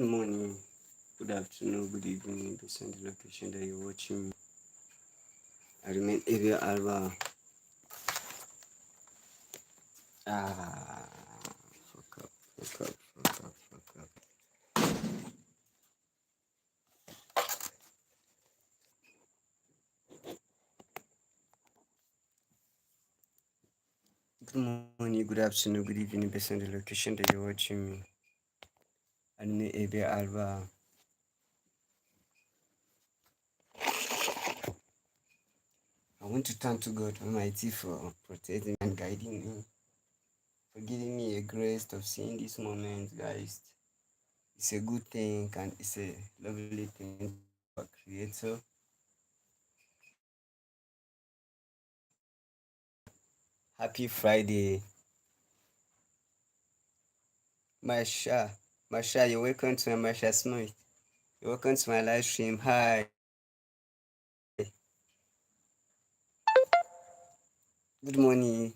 Good morning, good afternoon, good evening, based on the location that you're watching me. I remain Abel albal. Ah, fuck up, fuck up, fuck up, fuck up. Good morning, good afternoon, good evening, based on the location that you're watching me. I remain Abel albal. I want to thank to God Almighty for protecting and guiding me, for giving me a grace of seeing this moment, guys. It's a good thing and it's a lovely thing for Creator. Happy Friday, Masha. Masha, you're welcome to my Masha Smith. You're welcome to my live stream. Hi. Good morning.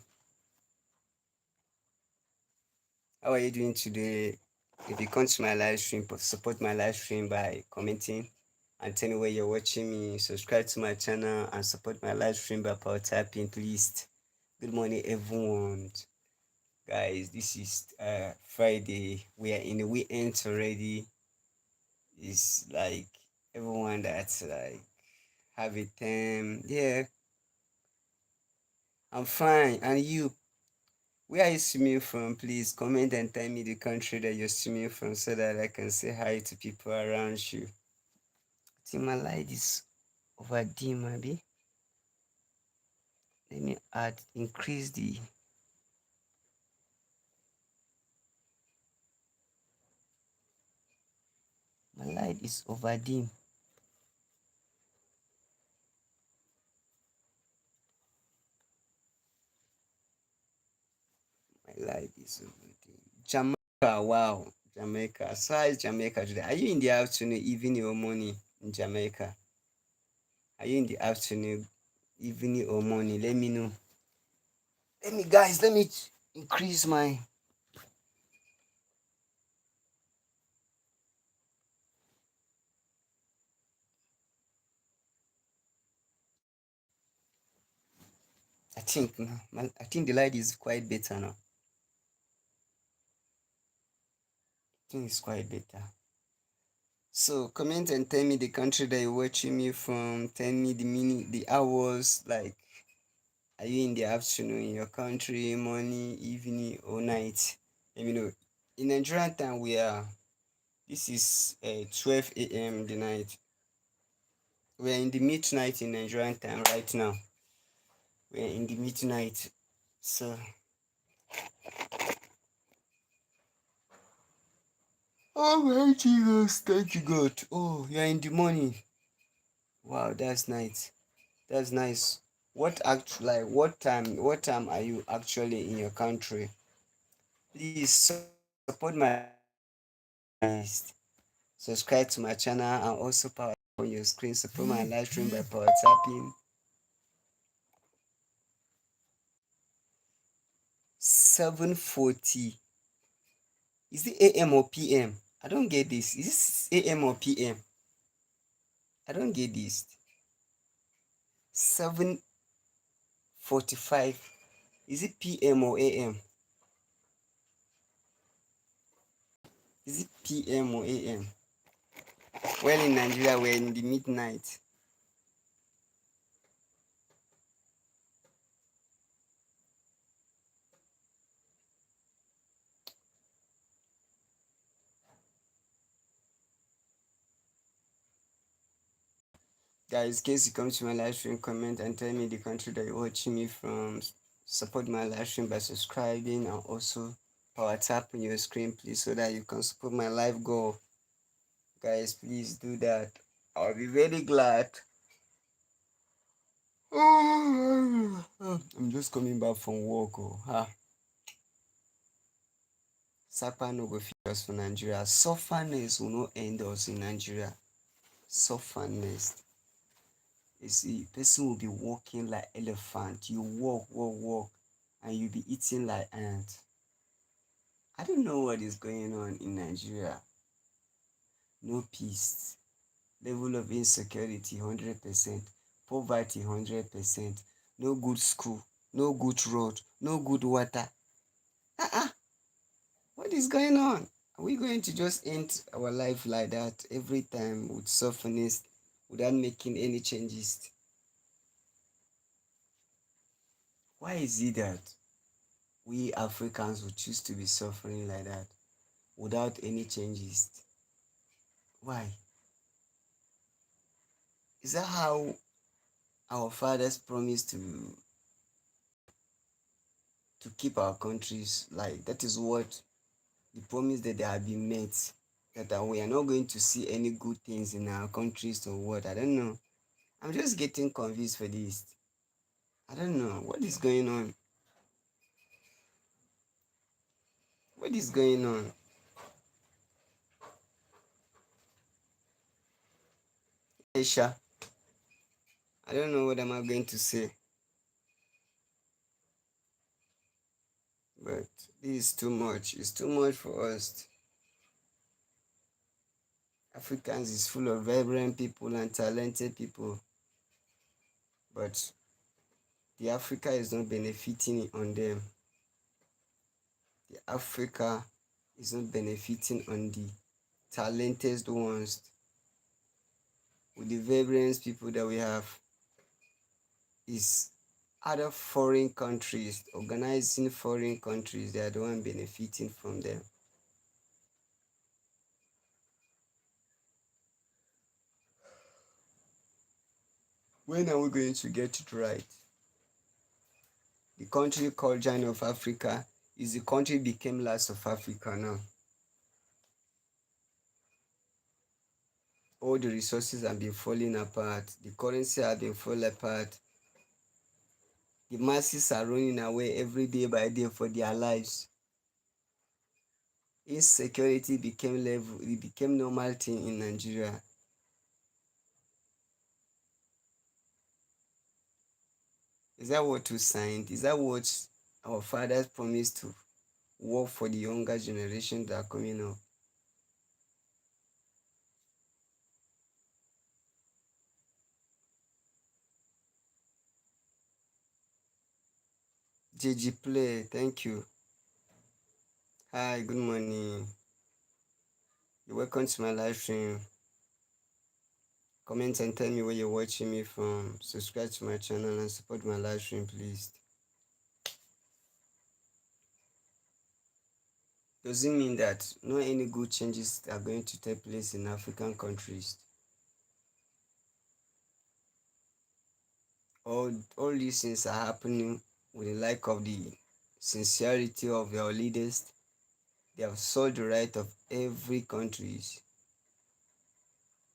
How are you doing today? If you come to my live stream, support my live stream by commenting and tell me where you're watching me. Subscribe to my channel and support my live stream by power tapping, please. Good morning, everyone. Guys, this is Friday. We are in the weekend already. It's like everyone that's like have a time. Yeah, I'm fine. And you? Where are you streaming from? Please comment and tell me the country that you're streaming from so that I can say hi to people around you. I think my light is over dim, maybe. Let me increase the. My light is over dim. My light is over dim. Jamaica, wow. Jamaica. So how is Jamaica today? Are you in the afternoon, evening, or morning in Jamaica? Are you in the afternoon, evening, or morning? Let me know. Let me increase my. I think the light is quite better now. I think it's quite better. So comment and tell me the country that you're watching me from. Tell me the minute, the hours. Like, are you in the afternoon in your country, morning, evening, or night? Let me know. In Nigerian time, we are. This is 12 a.m. the night. We are in the midnight in Nigerian time right now. We are in the midnight. So. Oh my Jesus! Thank you, God. Oh, you are in the morning. Wow, that's nice. That's nice. What time are you actually in your country? Please support my list. Subscribe to my channel and also power on your screen. Support my live stream by power tapping. 7:40. Is it AM or PM? I don't get this. Is this AM or PM? I don't get this. 7:45. Is it PM or AM? Is it PM or AM? Well, in Nigeria, we're in the midnight. Guys, in case you come to my live stream, comment and tell me the country that you're watching me from. Support my live stream by subscribing and also power tap on your screen, please, so that you can support my live goal. Guys, please do that. I'll be very glad. I'm just coming back from work. Sapa no go fit us for Nigeria. Sufferness will not end us in Nigeria. Sufferness. You see, person will be walking like elephant. You walk, and you'll be eating like ant. I don't know what is going on in Nigeria. no peace, level of insecurity 100%, poverty 100%, no good school, no good road, no good water. Uh-uh. What is going on? Are we going to just end our life like that every time with softness without making any changes? Why is it that we Africans would choose to be suffering like that without any changes? Why? Is that how our fathers promised to keep our countries? Like that is what the promise that they have been made, that we are not going to see any good things in our countries or what? I don't know. I'm just getting confused for this. I don't know what is going on. What is going on? Aisha, I don't know what am I going to say, but this is too much. It's too much for us. Africans is full of vibrant people and talented people, but the Africa is not benefiting on them. The Africa is not benefiting on the talented ones, with the vibrant people that we have. Is other foreign countries, organizing foreign countries, they are the one benefiting from them. When are we going to get it right? The country called Giant of Africa is the country became last of Africa now. All the resources have been falling apart. The currency has been falling apart. The masses are running away every day by day for their lives. Insecurity became level. It became normal thing in Nigeria. Is that what we signed? Is that what our fathers promised to work for the younger generation that are coming up? JG Play, thank you. Hi, good morning. You're welcome to my live stream. Comment and tell me where you're watching me from. Subscribe to my channel and support my live stream, please. Doesn't mean that no any good changes are going to take place in African countries. All these things are happening with the like of the sincerity of your leaders. They have sold the right of every countries,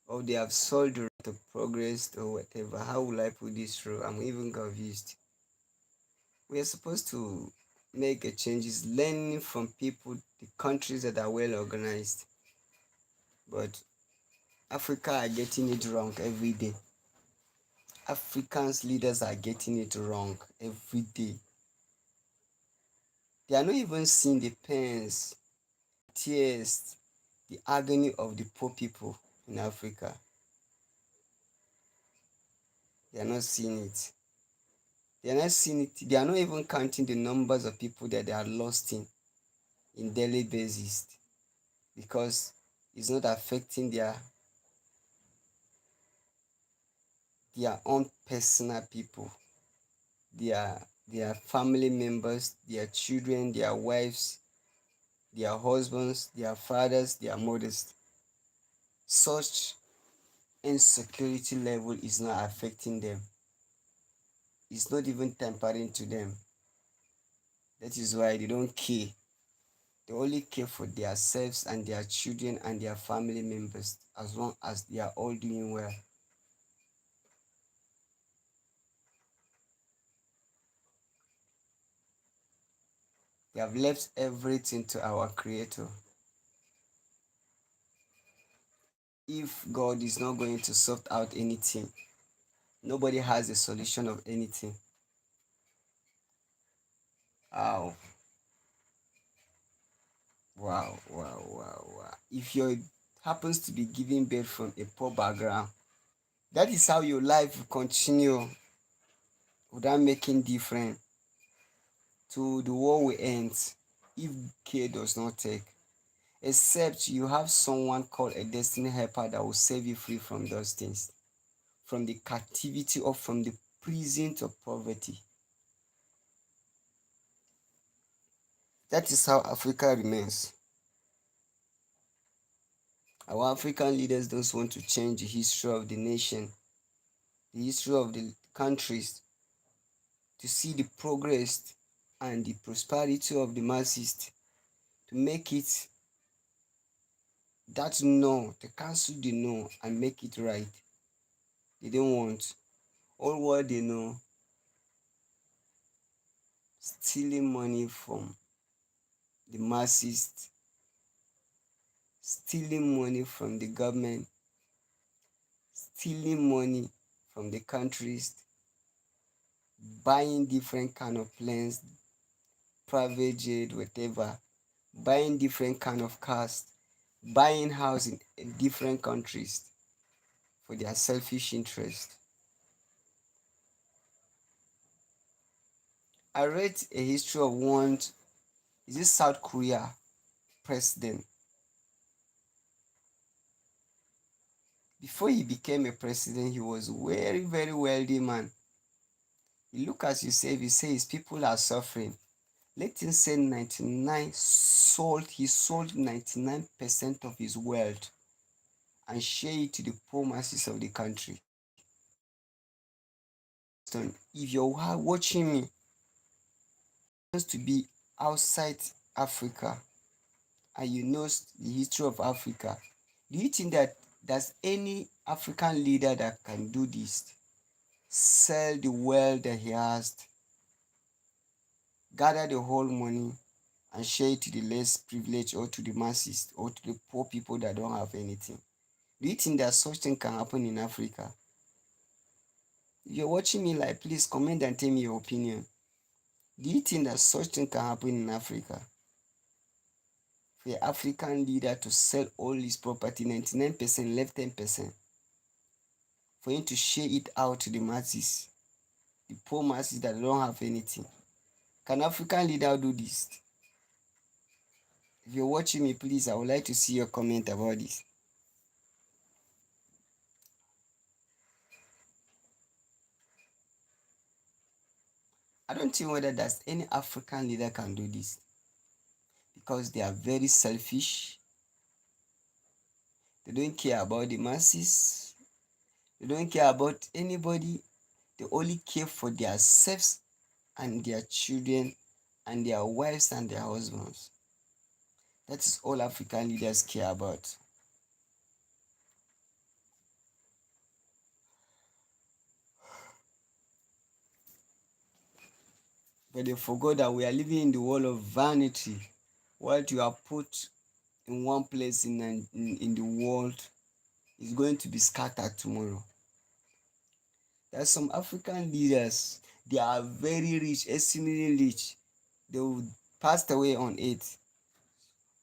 or they have sold the right of progress or whatever. How will I put this through? I'm even confused. We are supposed to make a changes, learning from people, the countries that are well organized. But Africa are getting it wrong every day. Africans leaders are getting it wrong every day. They are not even seeing the pains, tears, the agony of the poor people in Africa. They are not seeing it. They are not seeing it. They are not even counting the numbers of people that they are lost in daily basis, because it's not affecting their own personal people, their family members, their children, their wives, their husbands, their fathers, their mothers. Such insecurity level is not affecting them. It's not even tempering to them. That is why they don't care. They only care for themselves and their children and their family members, as long as they are all doing well. They have left everything to our Creator. If God is not going to sort out anything, nobody has a solution of anything. Wow. Wow. If your happens to be giving birth from a poor background. That is how your life will continue without making difference to the world will end if care does not take. Except you have someone called a destiny helper that will save you free from those things, from the captivity or from the prison of poverty. That is how Africa remains. Our African leaders don't want to change the history of the nation, the history of the countries, to see the progress and the prosperity of the masses, to make it that no, to cancel the no and make it right. They don't want. All what they know, stealing money from the masses, stealing money from the government, stealing money from the countries, buying different kind of planes, private jet, whatever, buying different kind of cars, buying house in different countries for their selfish interest. I read a history of one, is this South Korea president? Before he became a president, he was very, very wealthy man. You look at yourself, you say his people are suffering. Let him say 99 sold, he sold 99% of his wealth and share it to the poor masses of the country. If you're watching me, just to be outside Africa and you know the history of Africa, do you think that there's any African leader that can do this? Sell the wealth that he has, gather the whole money and share it to the less privileged or to the masses or to the poor people that don't have anything. Do you think that such thing can happen in Africa? If you're watching me, like, please comment and tell me your opinion. Do you think that such thing can happen in Africa? For an African leader to sell all his property, 99% left 10%, for him to share it out to the masses, the poor masses that don't have anything. Can African leader do this? If you're watching me, please, I would like to see your comment about this. I don't think whether there's any African leader can do this because they are very selfish. They don't care about the masses. They don't care about anybody. They only care for themselves and their children and their wives and their husbands. That is all African leaders care about. But they forgot that we are living in the world of vanity. What you are put in one place in the world is going to be scattered tomorrow. There are some African leaders, they are very rich, extremely rich. They will pass away on it.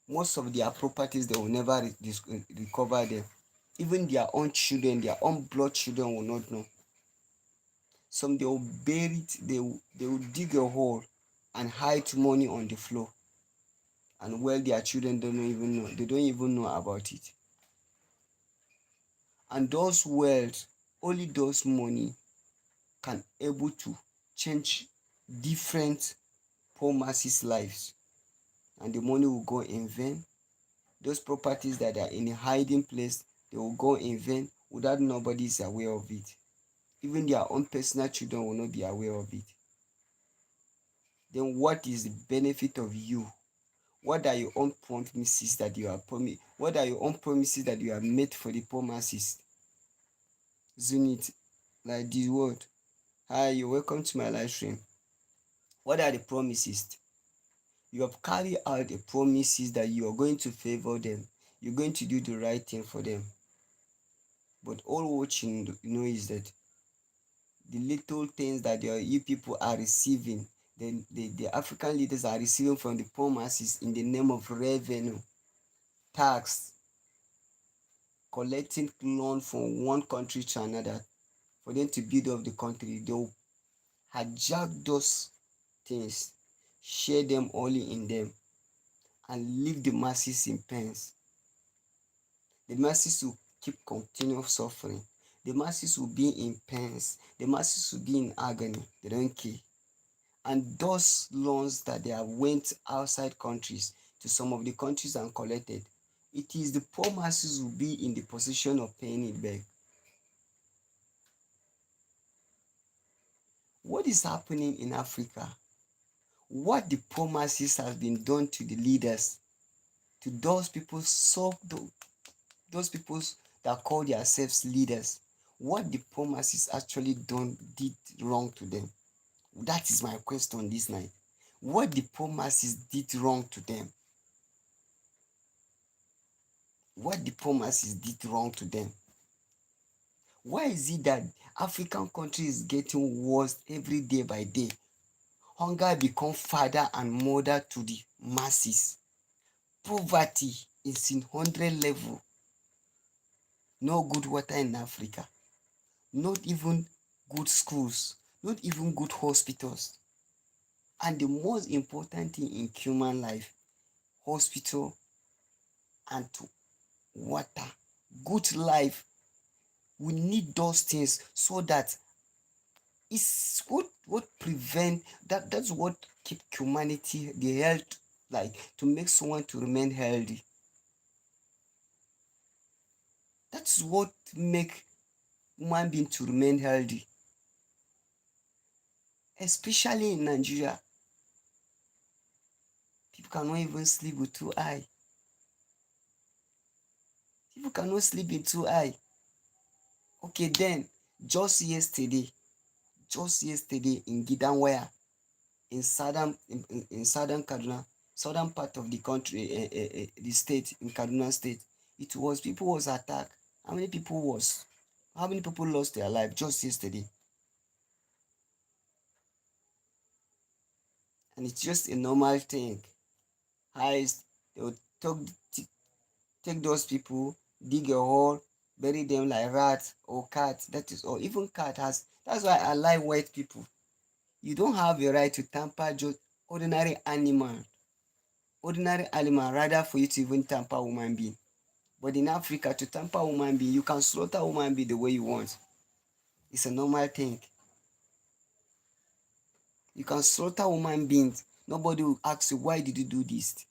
Most of their properties, they will never recover them. Even their own children, their own blood children will not know. Some they will bury it, they will dig a hole and hide money on the floor. And well, their children don't even know. They don't even know about it. And those wealth, only those money can able to change different poor masses' lives. And the money will go in vain. Those properties that are in a hiding place, they will go in vain without nobody is aware of it. Even their own personal children will not be aware of it. Then what is the benefit of you? What are your own promises that you are What are your own promises that you have made for the poor masses? Zunit, like this word. Hi, you're welcome to my live stream. What are the promises? You have carried out the promises that you are going to favor them. You're going to do the right thing for them. But all what you know is that the little things that you people are receiving, the African leaders are receiving from the poor masses in the name of revenue, tax, collecting loan from one country to another for them to build up the country. They'll hijack those things, share them only in them, and leave the masses in pains. The masses will keep continuous suffering. The masses will be in pains. The masses will be in agony. They don't care. And those loans that they have went outside countries to some of the countries and collected, it is the poor masses who will be in the position of paying it back. What is happening in Africa? What the poor masses has been done to the leaders, to those people, those people that call themselves leaders, what the poor masses actually did wrong to them? That is my question this night. What the poor masses did wrong to them? What the poor masses did wrong to them? Why is it that African countries is getting worse every day by day? Hunger become father and mother to the masses. Poverty is in 100 level. No good water in Africa. Not even good schools. Not even good hospitals. And the most important thing in human life, hospital and to water, good life. We need those things so that it's what prevent that's what keep humanity, the health, like to make someone to remain healthy. That's what make human being to remain healthy. Especially in Nigeria, people cannot even sleep with two eye. People cannot sleep with two eye. Okay, then just yesterday in Gidanwaya, in southern Kaduna, southern part of the country, the state, in Kaduna state, people was attacked. How many people lost their life just yesterday? And it's just a normal thing. Highest, they will take those people, dig a hole, bury them like rats or cats. That is, or even cat has. That's why I like white people. You don't have a right to tamper just ordinary animal. Ordinary animal, rather for you to even tamper human being. But in Africa, to tamper human being, you can slaughter human being the way you want. It's a normal thing. You can slaughter human beings. Nobody will ask you, why did you do this?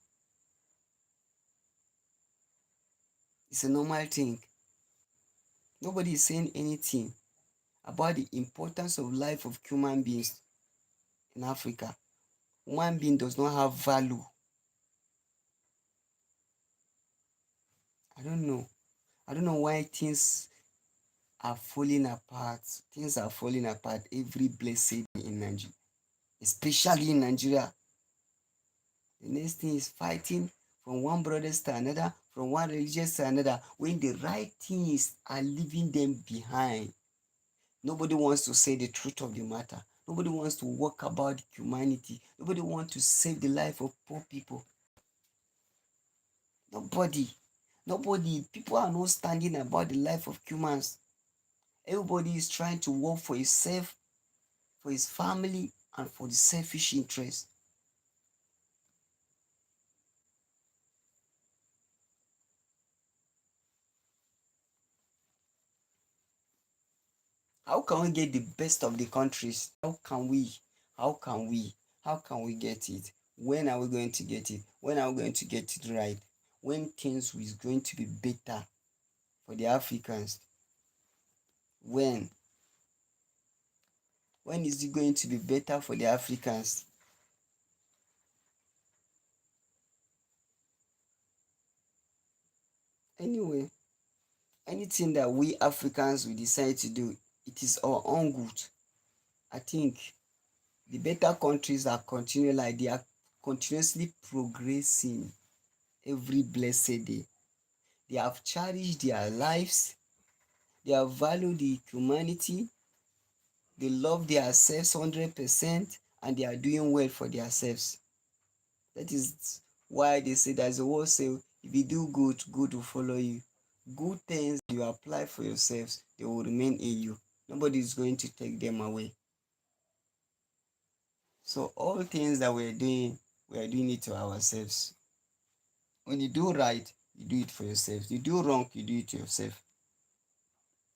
It's a normal thing. Nobody is saying anything about the importance of life of human beings in Africa. Human being does not have value. I don't know. I don't know why things are falling apart. Things are falling apart every blessed day in Nigeria, especially in Nigeria. The next thing is fighting from one brothers to another, from one religion to another, when the right things are leaving them behind. Nobody wants to say the truth of the matter. Nobody wants to work about humanity. Nobody wants to save the life of poor people. Nobody. People are not standing about the life of humans. Everybody is trying to work for himself, for his family, and for the selfish interest. How can we get the best of the countries? How can we? How can we? How can we get it? When are we going to get it? When are we going to get it right? When things is going to be better for the Africans? When? When is it going to be better for the Africans? Anyway, anything that we Africans will decide to do, it is our own good. I think the better countries are continuing, like they are continuously progressing every blessed day. They have cherished their lives, they have valued the humanity, they love themselves 100%, and they are doing well for themselves. That is why they say, there's a word say, if you do good, good will follow you. Good things you apply for yourselves, they will remain in you. Nobody is going to take them away. So all things that we're doing, we are doing it to ourselves. When you do right, you do it for yourself. You do wrong, you do it to yourself.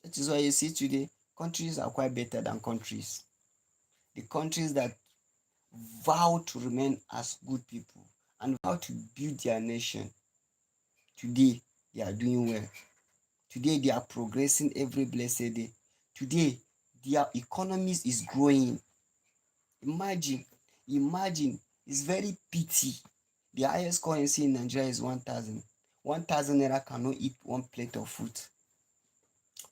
That is why you see today, countries are quite better than countries. The countries that vow to remain as good people and vow to build their nation, today they are doing well. Today they are progressing every blessed day. Today their economies is growing. Imagine, imagine, it's very pity. The highest currency in Nigeria is 1,000. 1,000 naira cannot eat one plate of food.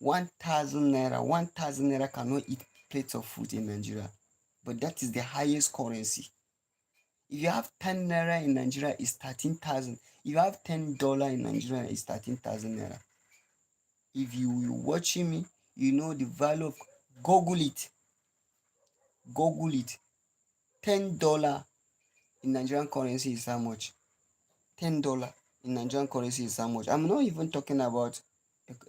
1,000 naira cannot eat plates of food in Nigeria. But that is the highest currency. If you have 10 naira in Nigeria, it's 13,000. If you have $10 in Nigeria, it's 13,000 naira. If you watching me, you know the value of, Google it. Google it. $10 in Nigerian currency is how much? $10 in Nigerian currency is how much? I'm not even talking about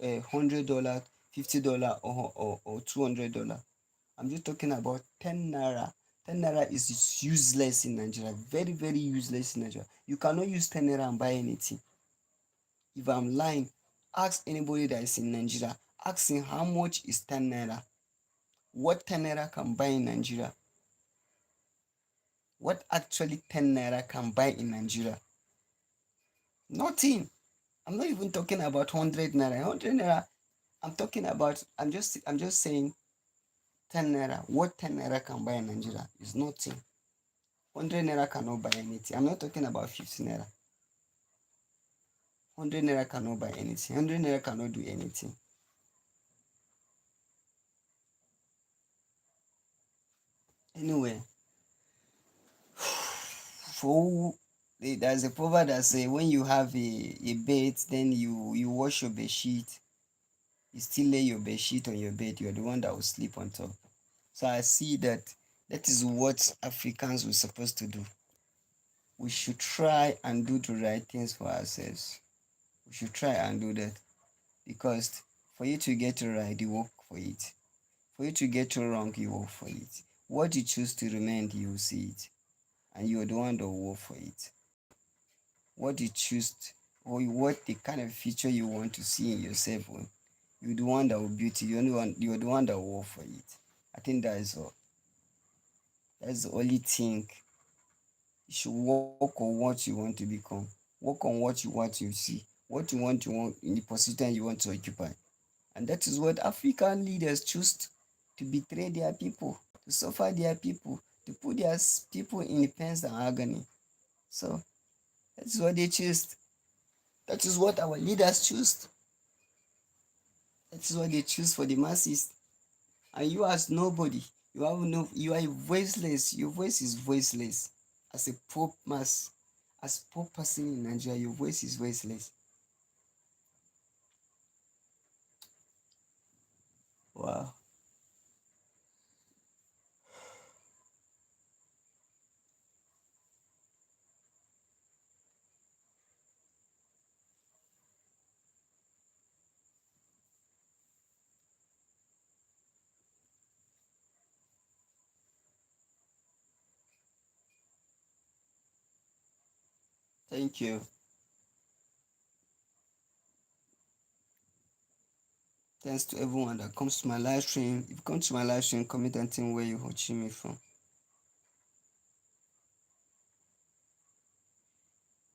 $100, $50 or $200. I'm just talking about 10 naira. 10 naira is useless in Nigeria. Very, very useless in Nigeria. You cannot use 10 naira and buy anything. If I'm lying, ask anybody that is in Nigeria. Ask him how much is 10 naira. What 10 naira can buy in Nigeria? What actually 10 naira can buy in Nigeria? Nothing. I'm not even talking about 100 naira. 100 naira, I'm just saying 10 naira. What 10 naira can buy in Nigeria is nothing. 100 naira cannot buy anything. I'm not talking about 50 naira. 100 naira cannot buy anything. 100 naira cannot do anything. Anyway, for there's a proverb that say when you have a bed, then you wash your bed sheet, you still lay your bed sheet on your bed, you're the one that will sleep on top. So I see that that is what Africans were supposed to do. We should try and do the right things for ourselves. We should try and do that, because for you to get it right, you work for it. For you to get it wrong, you work for it. What you choose to remain, you will see it, and you're the one that will work for it. What you choose, or what the kind of future you want to see in yourself, you're the one that will build it. You're the one that will work for it. I think that is all. That's the only thing. You should work on what you want to become. Work on what you want to see. What you want in the position you want to occupy. And that is what African leaders choose to betray their people, to suffer their people, to put their people in pains and agony. So that's what they choose. That is what our leaders choose. That is what they choose for the masses. And you as nobody, you have no, you are voiceless. Your voice is voiceless. As a poor mass, as poor person in Nigeria, your voice is voiceless. Wow. Thank you. Thanks to everyone that comes to my live stream. If you come to my live stream, comment and tell me where you're watching me from.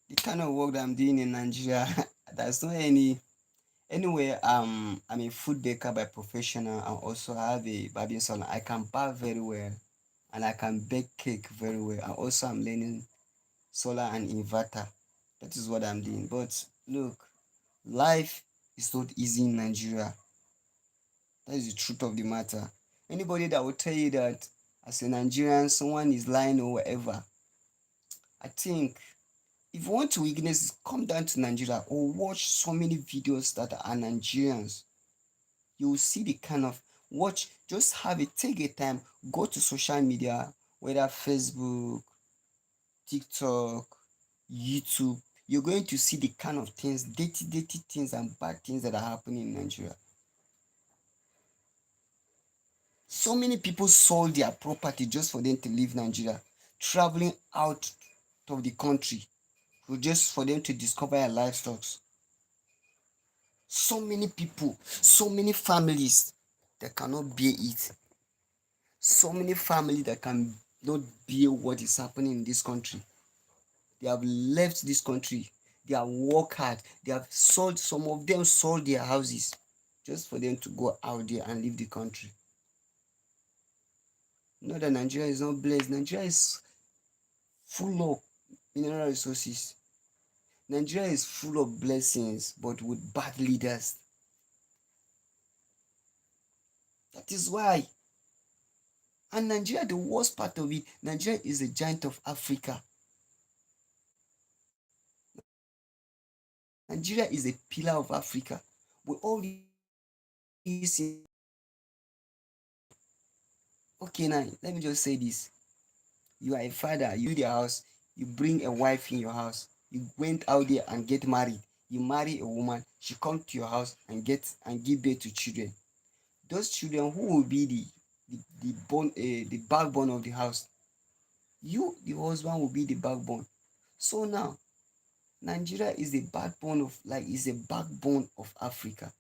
The kind of work that I'm doing in Nigeria, there's not any. Anyway, I'm a food baker by professional, and also I have a barbing salon. I can bake very well, and I can bake cake very well. And also I'm learning solar and inverter. That is what I'm doing. But look, life is not easy in Nigeria. That is the truth of the matter. Anybody that will tell you that as a Nigerian, someone is lying or whatever, I think if you want to witness, come down to Nigeria or watch so many videos that are Nigerians. You will see the kind of watch. Just have it. Take a time. Go to social media, whether Facebook, TikTok, YouTube. you're going to see the kind of things, dirty things and bad things that are happening in Nigeria. So many people sold their property just for them to leave Nigeria, traveling out of the country just for them to discover their livestock. So many people, so many families that cannot bear it. So many families that cannot bear what is happening in this country. They have left this country. They have worked hard. They have sold, some of them sold their houses just for them to go out there and leave the country. Not that Nigeria is not blessed. Nigeria is full of mineral resources. Nigeria is full of blessings, but with bad leaders. That is why. And Nigeria, the worst part of it, Nigeria is a giant of Africa. Nigeria is a pillar of Africa. With all these, okay, now let me just say this. You are a father, you build your house, you bring a wife in your house, you went out there and get married, you marry a woman, she comes to your house and give birth to children. Those children, who will be the backbone of the house? You, the husband, will be the backbone. So now, Nigeria is the backbone of, is a backbone of Africa.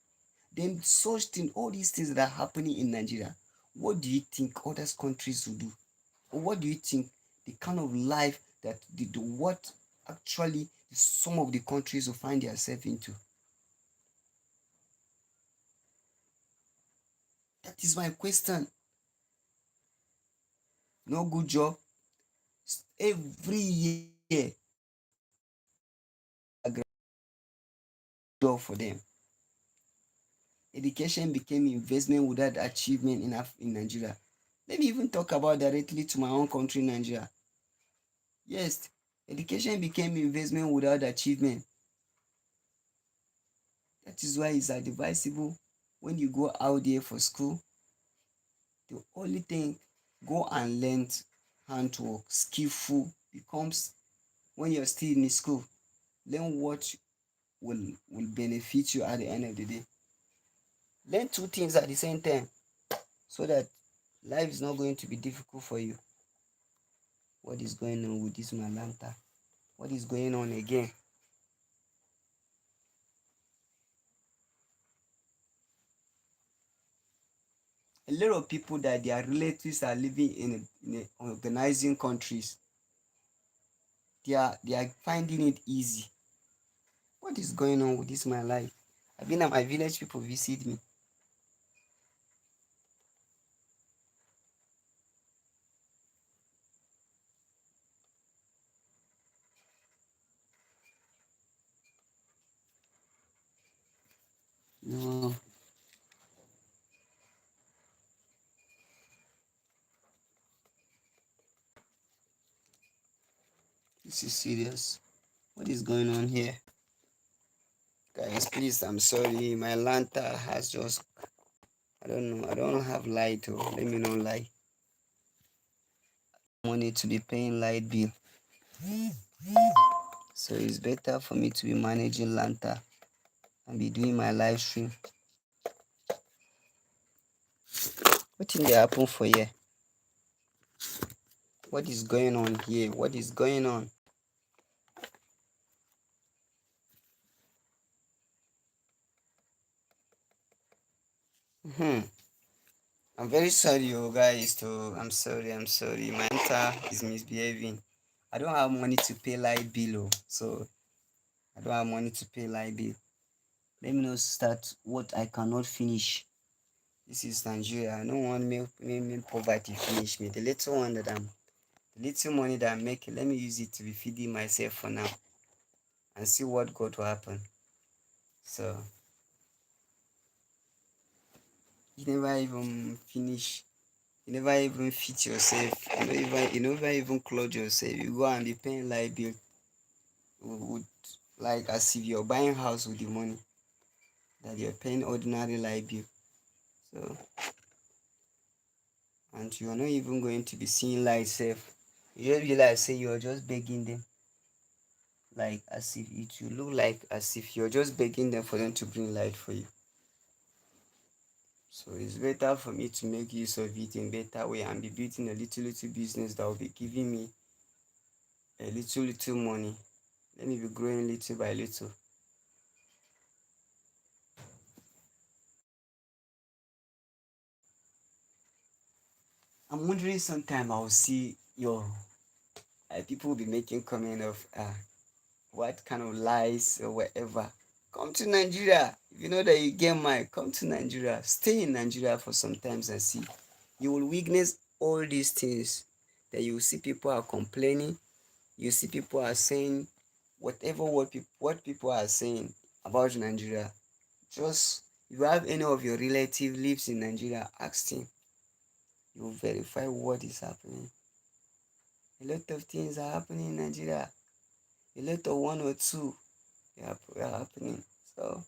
Then such thing, all these things that are happening in Nigeria, what do you think other countries will do? Or what do you think the kind of life that what actually some of the countries will find themselves into? That is my question. No good job. Every year, a job for them. Education became investment without achievement in Nigeria. Let me even talk about directly to my own country, Nigeria. Yes, education became investment without achievement. That is why it's advisable when you go out there for school, the only thing, go and learn handwork, skillful becomes when you're still in school. Learn what will benefit you at the end of the day. Learn two things at the same time so that life is not going to be difficult for you. What is going on with this Malanta? What is going on again? A lot of people that their relatives are living in organizing countries, they are finding it easy. What is going on with this my life? I've been at my village, people visit me. No, this is serious. What is going on here? Guys, please, I'm sorry. My lanta has just, I don't know. I don't have light. Oh, let me not lie. Money to be paying light bill. So it's better for me to be managing lanta and be doing my live stream. What thing they happen for here? What is going on here? What is going on? Hmm. I'm very sorry, you guys. Too. I'm sorry. I'm sorry. My lanta is misbehaving. I don't have money to pay light bill, oh, so I don't have money to pay light bill. Let me not start what I cannot finish. This is Nigeria. I don't want me poverty finish me. The little money that I'm making, let me use it to be feeding myself for now and see what God will happen. So you never even finish. You never even feed yourself. You never even clothe yourself. You go and be paying light bill with, like as if you're buying house with the money that you're paying ordinary light bill. So and you're not even going to be seeing light safe. You just realize say you're just begging them. like as if it will look like as if you're just begging them for them to bring light for you. So it's better for me to make use of it in better way and be building a little business that will be giving me a little money. Let me be growing little by little. I'm wondering sometime I'll see your people will be making comment of what kind of lies or whatever. Come to Nigeria. If you know that you get mine, come to Nigeria. Stay in Nigeria for some times and see. You will witness all these things that you will see people are complaining. You see people are saying whatever what people are saying about Nigeria. Just if you have any of your relative lives in Nigeria, ask him. You will verify what is happening. A lot of things are happening in Nigeria. A lot of one or two are happening. So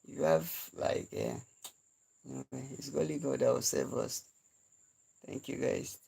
you have like it's only God that will save us. Thank you guys.